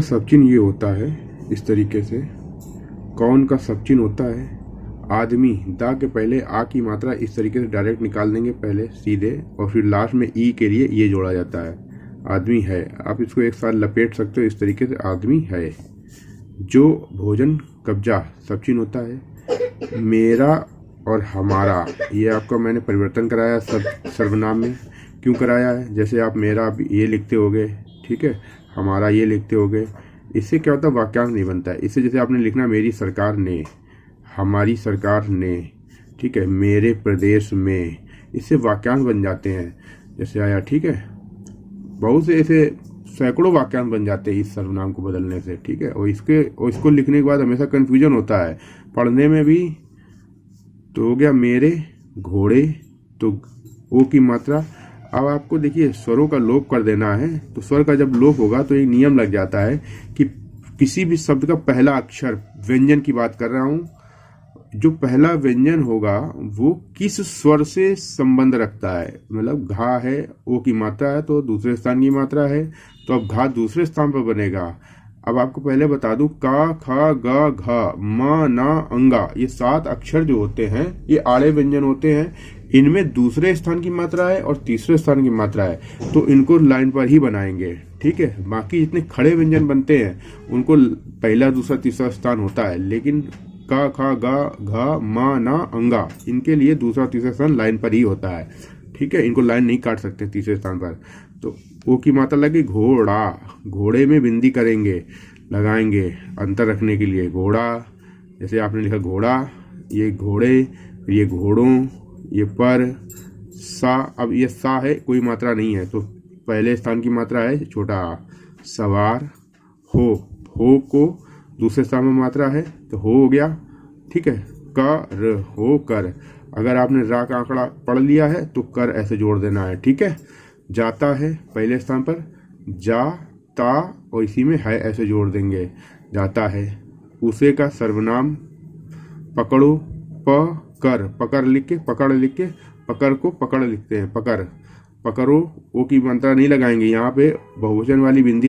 सबचिन ये होता है इस तरीके से। कौन का सबचिन होता है आदमी। दा के पहले आ की मात्रा इस तरीके से डायरेक्ट निकाल देंगे पहले सीधे, और फिर लास्ट में ई के लिए ये जोड़ा जाता है। आदमी है, आप इसको एक साथ लपेट सकते हो इस तरीके से, आदमी है। जो भोजन कब्जा सबचिन होता है। मेरा और हमारा, ये आपका मैंने परिवर्तन कराया सर्वनाम में। क्यों कराया है? जैसे आप मेरा ये लिखते होगे, ठीक है, हमारा ये लिखते होगे, इससे क्या होता है वाक्यांश नहीं बनता है। इससे जैसे आपने लिखना मेरी सरकार ने, हमारी सरकार ने, ठीक है, मेरे प्रदेश में, इससे वाक्यांश बन जाते हैं। जैसे आया, ठीक है, बहुत से ऐसे सैकड़ों वाक्यांश बन जाते हैं इस सर्वनाम को बदलने से, ठीक है। और इसको लिखने के बाद हमेशा कंफ्यूजन होता है पढ़ने में भी। तो हो गया मेरे घोड़े, तो ओ की मात्रा। अब आपको देखिए स्वरों का लोप कर देना है, तो स्वर का जब लोप होगा तो एक नियम लग जाता है कि किसी भी शब्द का पहला अक्षर, व्यंजन की बात कर रहा हूं, जो पहला व्यंजन होगा वो किस स्वर से संबंध रखता है। मतलब घा है, ओ की मात्रा है तो दूसरे स्थान की मात्रा है, तो अब घा दूसरे स्थान पर बनेगा। अब आपको पहले बता दूं, का, खा, गा, घा, मा, ना, अंगा, ये 7 अक्षर जो होते हैं ये आड़े व्यंजन होते हैं। इनमें दूसरे स्थान की मात्रा है और तीसरे स्थान की मात्रा है, तो इनको लाइन पर ही बनाएंगे, ठीक है। बाकी जितने खड़े व्यंजन बनते हैं उनको पहला, दूसरा, तीसरा स्थान होता है, लेकिन का, खा, गा, घा, मा, ना, अंगा, इनके लिए दूसरा तीसरा स्थान लाइन पर ही होता है, ठीक है। इनको लाइन नहीं काट सकते तीसरे स्थान पर। तो ओ की मात्रा लगी घोड़ा, घोड़े में बिंदी करेंगे, लगाएंगे अंतर रखने के लिए। घोड़ा, जैसे आपने लिखा घोड़ा, ये घोड़े, ये घोड़ों, ये पर, सा। अब ये सा है, कोई मात्रा नहीं है, तो पहले स्थान की मात्रा है छोटा आ। सवार, हो को दूसरे स्थान में मात्रा है तो हो गया, ठीक है। कर, हो कर। अगर आपने रा का आंकड़ा पढ़ लिया है तो कर ऐसे जोड़ देना है, ठीक है। जाता है पहले स्थान पर, जा, ता, और इसी में है ऐसे जोड़ देंगे, जाता है। उसे का सर्वनाम पकड़ो, प कर, पकड़ लिख के, पकड़ लिख के, पकड़ को पकड़ लिखते हैं, पकड़, पकड़ो। ओ की मात्रा नहीं लगाएंगे, यहाँ पे बहुवचन वाली बिंदी